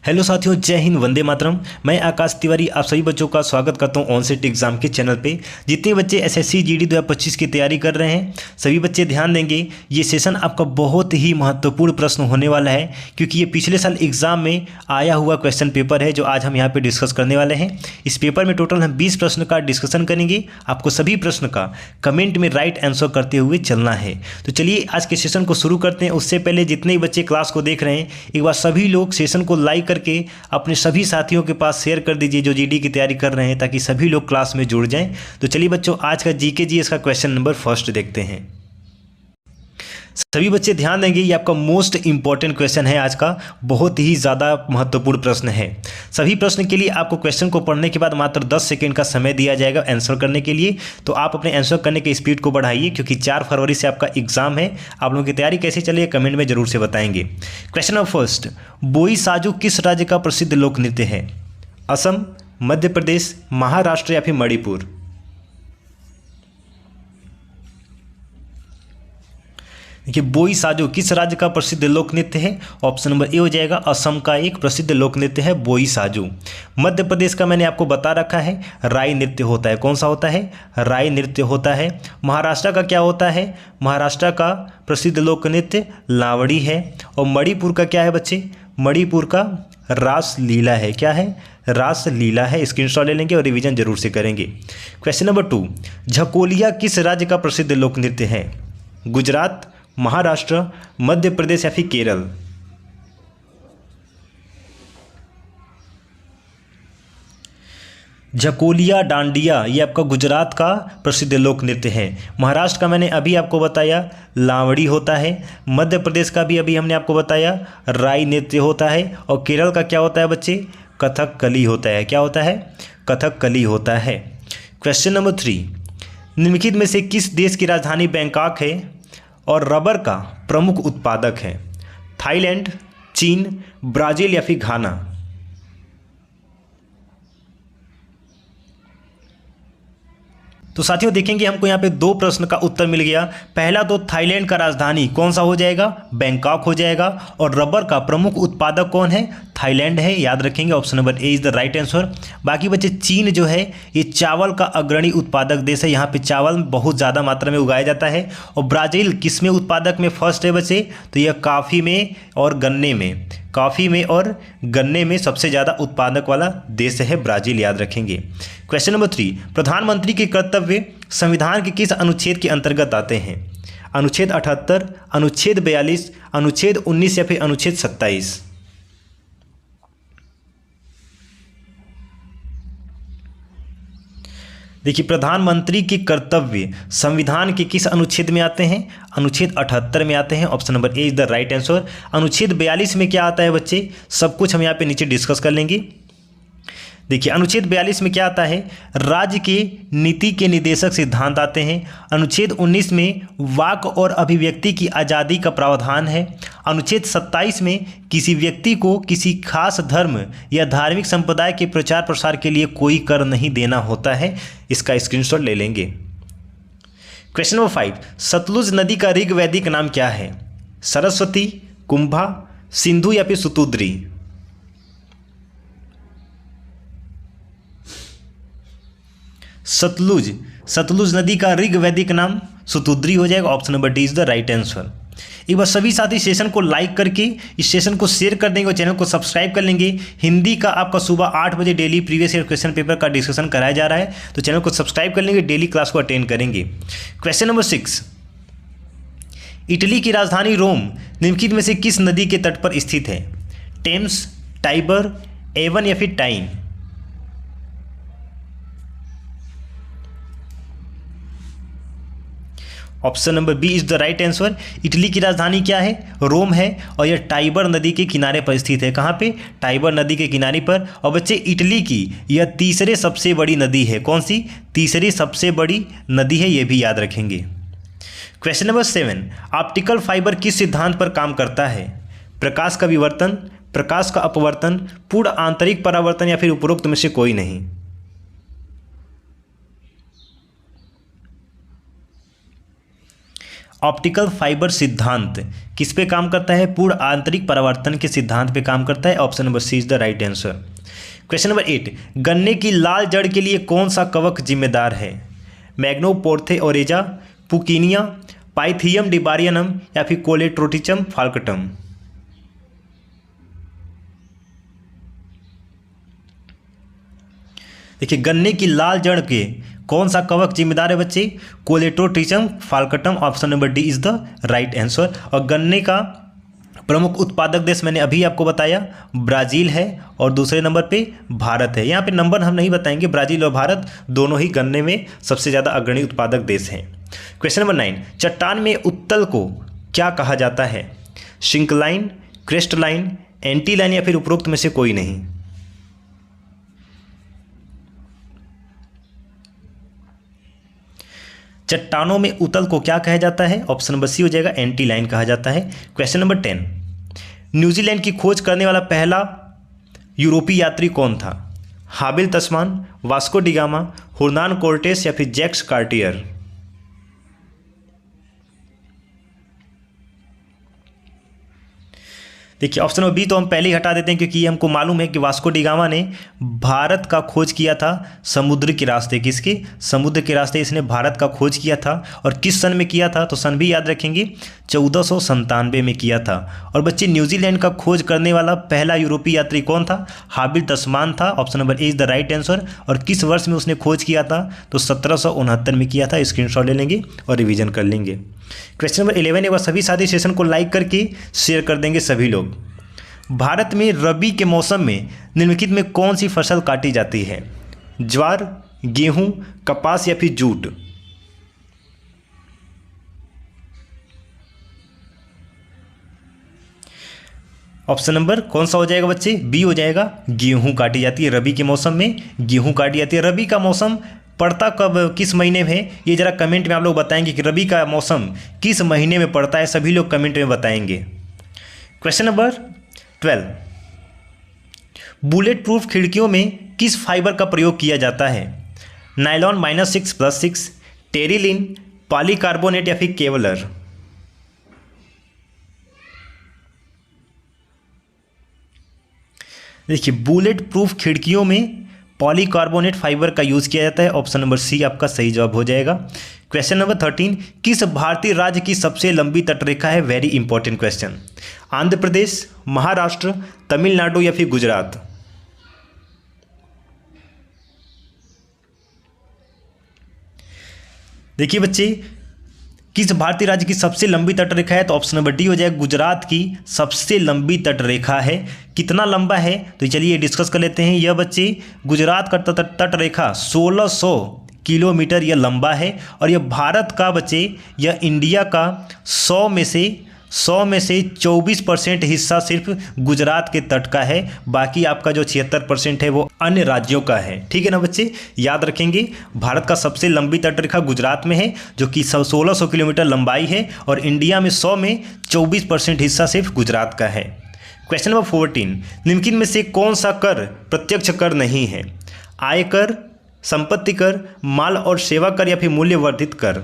Hello साथियों, जय हिंद, वंदे मातरम। मैं आकाश तिवारी आप सभी बच्चों का स्वागत करता हूं ऑनसेट एग्जाम के चैनल पे। जितने बच्चे एसएससी जीडी 2025 की तैयारी कर रहे हैं सभी बच्चे ध्यान देंगे। ये सेशन आपका बहुत ही महत्वपूर्ण प्रश्न होने वाला है, क्योंकि ये पिछले साल एग्जाम में आया हुआ क्वेश्चन पेपर है जो आज हम यहाँ पर डिस्कस करने वाले हैं। इस पेपर में टोटल हम 20 प्रश्न का डिस्कशन करेंगे। आपको सभी प्रश्न का कमेंट में राइट आंसर करते हुए चलना है। तो चलिए आज के सेशन को शुरू करते हैं। उससे पहले जितने भी बच्चे क्लास को देख रहे हैं, एक बार सभी लोग सेशन को लाइक करके अपने सभी साथियों के पास शेयर कर दीजिए जो जीडी की तैयारी कर रहे हैं, ताकि सभी लोग क्लास में जुड़ जाएं। तो चलिए बच्चों, आज का जीके जीएस का क्वेश्चन नंबर फर्स्ट देखते हैं। सभी बच्चे ध्यान देंगे, ये आपका मोस्ट इंपॉर्टेंट क्वेश्चन है आज का, बहुत ही ज़्यादा महत्वपूर्ण प्रश्न है। सभी प्रश्न के लिए आपको क्वेश्चन को पढ़ने के बाद मात्र 10 सेकंड का समय दिया जाएगा आंसर करने के लिए। तो आप अपने आंसर करने की स्पीड को बढ़ाइए, क्योंकि 4 फरवरी से आपका एग्जाम है। आप लोगों की तैयारी कैसी चली है कमेंट में जरूर से बताएंगे। क्वेश्चन नंबर फर्स्ट, बोई साजू किस राज्य का प्रसिद्ध लोक नृत्य है? असम, मध्य प्रदेश, महाराष्ट्र या फिर मणिपुर? देखिए, बोई साजो किस राज्य का प्रसिद्ध लोक नृत्य है? ऑप्शन नंबर ए हो जाएगा, असम का एक प्रसिद्ध लोक नृत्य है बोई साजो। मध्य प्रदेश का मैंने आपको बता रखा है, राई नृत्य होता है। कौन सा होता है? राई नृत्य होता है। महाराष्ट्र का क्या होता है? महाराष्ट्र का प्रसिद्ध लोक नृत्य लावड़ी है। और मणिपुर का क्या है बच्चे? मणिपुर का रास लीला है। क्या है? रास लीला है। स्क्रीनशॉट ले लेंगे और रिवीजन जरूर से करेंगे। क्वेश्चन नंबर 2, झकोलिया किस राज्य का प्रसिद्ध लोक नृत्य है? गुजरात, महाराष्ट्र, मध्य प्रदेश या फिर केरल? झकोलिया डांडिया ये आपका गुजरात का प्रसिद्ध लोक नृत्य है। महाराष्ट्र का मैंने अभी आपको बताया लावड़ी होता है। मध्य प्रदेश का भी अभी हमने आपको बताया राई नृत्य होता है। और केरल का क्या होता है बच्चे? कथकली होता है। क्या होता है? कथकली होता है। क्वेश्चन नंबर 3, निम्नलिखित में से किस देश की राजधानी बैंकॉक है और रबर का प्रमुख उत्पादक है? थाईलैंड, चीन, ब्राजील या फिर घाना? तो साथियों देखेंगे, हमको यहाँ पे 2 प्रश्न का उत्तर मिल गया। पहला तो थाईलैंड का राजधानी कौन सा हो जाएगा? बैंकॉक हो जाएगा। और रबर का प्रमुख उत्पादक कौन है? थाईलैंड है। याद रखेंगे, option number A is the right answer. बाकी बच्चे, चीन जो है ये चावल का अग्रणी उत्पादक देश है। यहाँ पे चावल बहुत ज़्यादा मात्रा में उगाया जाता है। और ब्राज़ील किस में उत्पादक में फर्स्ट है बच्चे? तो यह कॉफ़ी में और गन्ने में, कॉफ़ी में और गन्ने में सबसे ज़्यादा उत्पादक वाला देश है ब्राज़ील। याद रखेंगे। क्वेश्चन नंबर 3, प्रधानमंत्री के कर्तव्य संविधान के किस अनुच्छेद के अंतर्गत आते हैं? अनुच्छेद 78, अनुच्छेद 42, अनुच्छेद 19 या फिर अनुच्छेद 27? देखिए, प्रधानमंत्री के कर्तव्य संविधान के किस अनुच्छेद में आते हैं? अनुच्छेद 78 में आते हैं। Option number A is the right answer. अनुच्छेद 42 में क्या आता है बच्चे? सब कुछ हम यहाँ पे नीचे डिस्कस कर लेंगे। देखिए, अनुच्छेद 42 में क्या आता है? राज्य के नीति के निर्देशक सिद्धांत आते हैं। अनुच्छेद 19 में वाक और अभिव्यक्ति की आज़ादी का प्रावधान है। अनुच्छेद 27 में किसी व्यक्ति को किसी खास धर्म या धार्मिक संप्रदाय के प्रचार प्रसार के लिए कोई कर नहीं देना होता है। इसका स्क्रीनशॉट ले लेंगे। क्वेश्चन नंबर 5, सतलुज नदी का ऋग वैदिक नाम क्या है? सरस्वती, कुंभा, सिंधु या फिर सुतुद्री? सतलुज नदी का ऋग वैदिक नाम सुतुद्री हो जाएगा। Option number D is the right answer. एक बार सभी साथी सेशन को लाइक करके इस सेशन को शेयर कर देंगे और चैनल को सब्सक्राइब कर लेंगे। हिंदी का आपका सुबह 8 बजे daily previous year question paper का डिस्कशन कराया जा रहा है, तो चैनल को सब्सक्राइब कर लेंगे, डेली क्लास को अटेंड करेंगे। क्वेश्चन नंबर 6, इटली की राजधानी रोम निम्नलिखित में से किस नदी के तट पर स्थित है? टेम्स, टाइबर, एवन या फिर Tyne? Option number B is the right answer. Italy की राजधानी क्या है? रोम है। और यह टाइबर नदी के किनारे पर स्थित है। कहाँ पे? टाइबर नदी के किनारे पर। और बच्चे, इटली की यह तीसरे सबसे बड़ी नदी है। कौन सी? तीसरी सबसे बड़ी नदी है, यह भी याद रखेंगे। क्वेश्चन नंबर 7, ऑप्टिकल फाइबर किस सिद्धांत पर काम करता है? प्रकाश का विवर्तन, प्रकाश का अपवर्तन, पूर्ण आंतरिक परावर्तन या फिर उपरोक्त में से कोई नहीं? ऑप्टिकल फाइबर सिद्धांत किस पे काम करता है? पूर्ण आंतरिक परावर्तन के सिद्धांत पे काम करता है। Option number C is the right answer. Question number 8, गन्ने की लाल जड़ के लिए कौन सा कवक जिम्मेदार है? मैग्नोपोर्थे ओरेजा, पुकीनिया, पाइथियम डिबारियनम या फिर कोलेट्रोटिचम फाल्कटम? देखिए, गन्ने की लाल जड़ के कौन सा कवक जिम्मेदार है बच्चे? कोलेट्रोटिचम फाल्कटम। Option number D is the right answer. और गन्ने का प्रमुख उत्पादक देश मैंने अभी आपको बताया ब्राज़ील है और दूसरे नंबर पे भारत है। यहाँ पे नंबर हम नहीं बताएंगे, ब्राज़ील और भारत दोनों ही गन्ने में सबसे ज़्यादा अग्रणी उत्पादक देश हैं। क्वेश्चन नंबर 9, चट्टान में उत्तल को क्या कहा जाता है? सिंकलाइन, क्रेस्टलाइन, एंटीलाइन या फिर उपरोक्त में से कोई नहीं? चट्टानों में उतल को क्या कहा जाता है? ऑप्शन नंबर सी हो जाएगा, एंटीलाइन कहा जाता है। क्वेश्चन नंबर 10, न्यूजीलैंड की खोज करने वाला पहला यूरोपीय यात्री कौन था? हाबिल तस्मान, वास्को डिगामा, हुर्नान कोर्टेस या फिर जैक्स कार्टियर? देखिए, ऑप्शन नंबर बी तो हम पहले ही हटा देते हैं क्योंकि हमको मालूम है कि वास्को डिगामा ने भारत का खोज किया था समुद्र के रास्ते। किसके? समुद्र के रास्ते इसने भारत का खोज किया था। और किस सन में किया था? तो सन भी याद रखेंगे, 1497 में किया था। और बच्चे, न्यूजीलैंड का खोज करने वाला पहला यूरोपीय यात्री कौन था? हाबिल तस्मान था। Option number A is the right answer. और किस वर्ष में उसने खोज किया था? तो 1769 में किया था। स्क्रीनशॉट ले लेंगे और रिवीजन कर लेंगे। क्वेश्चन नंबर 11, एक बार सभी साथी सेशन को लाइक करके शेयर कर देंगे सभी लोग। भारत में रबी के मौसम में निम्नलिखित में कौन सी फसल काटी जाती है? ज्वार, गेहूं, कपास या फिर जूट? ऑप्शन नंबर कौन सा हो जाएगा बच्चे? बी हो जाएगा, गेहूं काटी जाती है। रबी के मौसम में गेहूं काटी जाती है। रबी का मौसम पड़ता कब, किस महीने में है? ये जरा कमेंट में आप लोग बताएंगे कि रबी का मौसम किस महीने में पड़ता है। सभी लोग कमेंट में बताएंगे। क्वेश्चन नंबर 12, बुलेट प्रूफ खिड़कियों में किस फाइबर का प्रयोग किया जाता है? नायलॉन -6+6, टेरिलिन, पॉलीकार्बोनेट या फिर केवलर? देखिए, बुलेट प्रूफ खिड़कियों में पॉलीकार्बोनेट फाइबर का यूज़ किया जाता है। ऑप्शन नंबर सी आपका सही जवाब हो जाएगा। क्वेश्चन नंबर 13, किस भारतीय राज्य की सबसे लंबी तटरेखा है? Very important question. Andhra Pradesh, Maharashtra, Tamil Nadu या फिर गुजरात? देखिए बच्चे, किस भारतीय राज्य की सबसे लंबी तटरेखा है? तो ऑप्शन नंबर डी हो जाएगा, गुजरात की सबसे लंबी तटरेखा है। कितना लंबा है? तो चलिए डिस्कस कर लेते हैं। यह बच्चे, गुजरात का तटरेखा 1600 किलोमीटर यह लंबा है। और यह भारत का बच्चे, यह इंडिया का 100 में से 24% हिस्सा सिर्फ गुजरात के तट का है। बाकी आपका जो 76% है वो अन्य राज्यों का है। ठीक है ना बच्चे, याद रखेंगे। भारत का सबसे लंबी तटरेखा गुजरात में है जो कि 1600 किलोमीटर लंबाई है। और इंडिया में 100 में 24% हिस्सा सिर्फ गुजरात का है। क्वेश्चन नंबर 14, निम्नलिखित में से कौन सा कर प्रत्यक्ष कर नहीं है? आयकर, संपत्ति कर, माल और सेवा कर या फिर मूल्य वर्धित कर?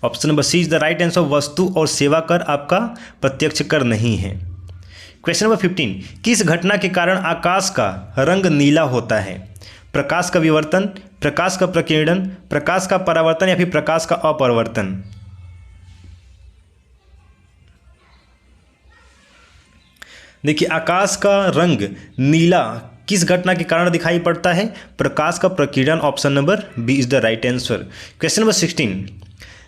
Option number C is the right answer. वस्तु और सेवा कर आपका प्रत्यक्ष कर नहीं है। क्वेश्चन नंबर 15, किस घटना के कारण आकाश का रंग नीला होता है? प्रकाश का विवर्तन, प्रकाश का प्रकीर्णन, प्रकाश का परावर्तन या फिर प्रकाश का अपवर्तन? देखिए, आकाश का रंग नीला किस घटना के कारण दिखाई पड़ता है? प्रकाश का प्रकीर्णन। Option number B is the right answer. Question number 16,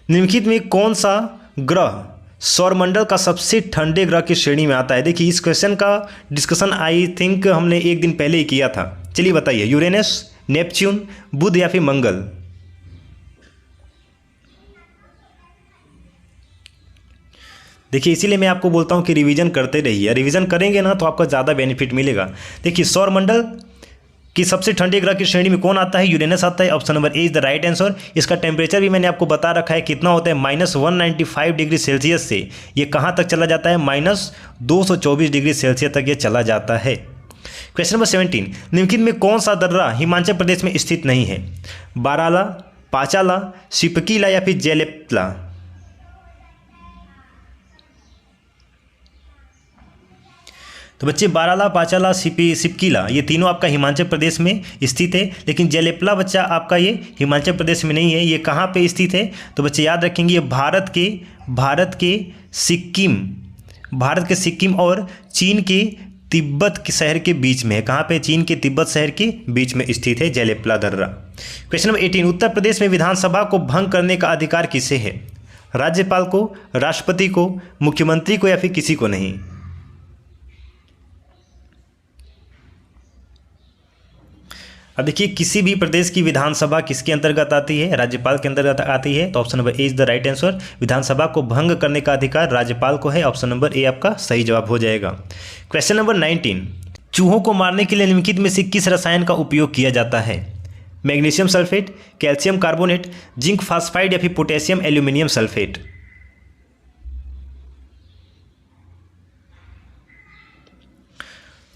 निम्नलिखित में कौन सा ग्रह सौरमंडल का सबसे ठंडे ग्रह की श्रेणी में आता है? देखिए, इस क्वेश्चन का डिस्कशन आई थिंक हमने एक दिन पहले ही किया था। चलिए बताइए, यूरेनस, नेपच्यून, बुध या फिर मंगल? देखिए, इसीलिए मैं आपको बोलता हूँ कि रिवीजन करते रहिए। रिवीजन करेंगे ना तो आपको ज़्यादा बेनिफिट मिलेगा। देखिए, सौरमंडल कि सबसे ठंडे ग्रह की श्रेणी में कौन आता है? यूरेनस आता है। Option number A is the right answer. इसका टेम्परेचर भी मैंने आपको बता रखा है कितना होता है, -195 डिग्री सेल्सियस से ये कहाँ तक चला जाता है? -224 डिग्री सेल्सियस तक ये चला जाता है। क्वेश्चन नंबर 17, निम्नलिखित में कौन सा दर्रा हिमाचल प्रदेश में स्थित नहीं है? बाराला, पाचाला, सिपकीला या फिर जेलेपला? तो बच्चे बाराला, पाचाला, सिपकीला ये तीनों आपका हिमाचल प्रदेश में स्थित है, लेकिन जेलेपला बच्चा आपका ये हिमाचल प्रदेश में नहीं है। ये कहाँ पे स्थित है? तो बच्चे याद रखेंगे ये भारत के सिक्किम और चीन के तिब्बत के शहर के बीच में है। कहाँ पे? चीन के तिब्बत शहर के बीच में स्थित है जेलेपला दर्रा। क्वेश्चन नंबर 18, उत्तर प्रदेश में विधानसभा को भंग करने का अधिकार किसे है? राज्यपाल को, राष्ट्रपति को, मुख्यमंत्री को या फिर किसी को नहीं? अब देखिए किसी भी प्रदेश की विधानसभा किसके अंतर्गत आती है? राज्यपाल के अंतर्गत आती है। तो option number A is the right answer. विधानसभा को भंग करने का अधिकार राज्यपाल को है। ऑप्शन नंबर ए आपका सही जवाब हो जाएगा। क्वेश्चन नंबर 19, चूहों को मारने के लिए निम्नलिखित में से किस रसायन का उपयोग किया जाता है? Magnesium sulphate, calcium carbonate, zinc phosphide या फिर पोटेशियम एल्यूमिनियम सल्फेट?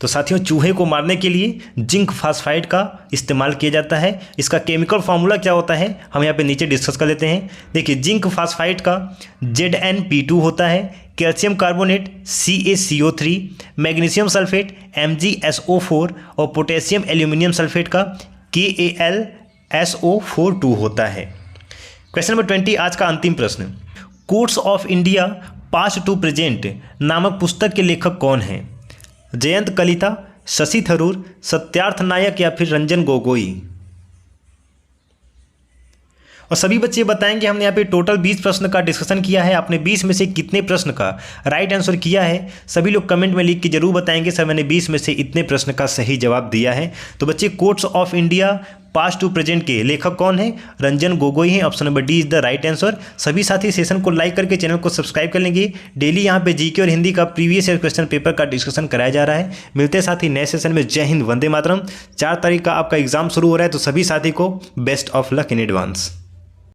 तो साथियों चूहे को मारने के लिए जिंक फास्फाइड का इस्तेमाल किया जाता है। इसका केमिकल फार्मूला क्या होता है हम यहाँ पे नीचे डिस्कस कर लेते हैं। देखिए जिंक फास्फाइड का ZnP2 होता है, calcium carbonate CaCO3, magnesium sulphate MgSO4 और पोटेशियम एल्यूमिनियम सल्फेट का KAlSO42 होता है। क्वेश्चन नंबर 20 आज का अंतिम प्रश्न, courts of India past to present नामक पुस्तक के लेखक कौन हैं? जयंत कलिता, शशि थरूर, सत्यार्थ नायक या फिर रंजन गोगोई? और सभी बच्चे बताएंगे हमने यहाँ पे टोटल 20 प्रश्न का डिस्कशन किया है। आपने 20 में से कितने प्रश्न का राइट आंसर किया है सभी लोग कमेंट में लिख के जरूर बताएंगे सर मैंने 20 में से इतने प्रश्न का सही जवाब दिया है। तो बच्चे courts of India past to present के लेखक कौन है? रंजन गोगोई हैं। Option number D is the right answer. सभी साथी सेशन को लाइक करके चैनल को सब्सक्राइब कर लेंगे। डेली यहाँ पे जीके और हिंदी का प्रीवियस ईयर क्वेश्चन पेपर का डिस्कशन कराया जा रहा है। मिलते हैं साथी नए सेशन में। जय हिंद, वंदे मातरम। 4 तारीख का आपका एग्जाम शुरू हो रहा है तो सभी साथी को best of luck in advance.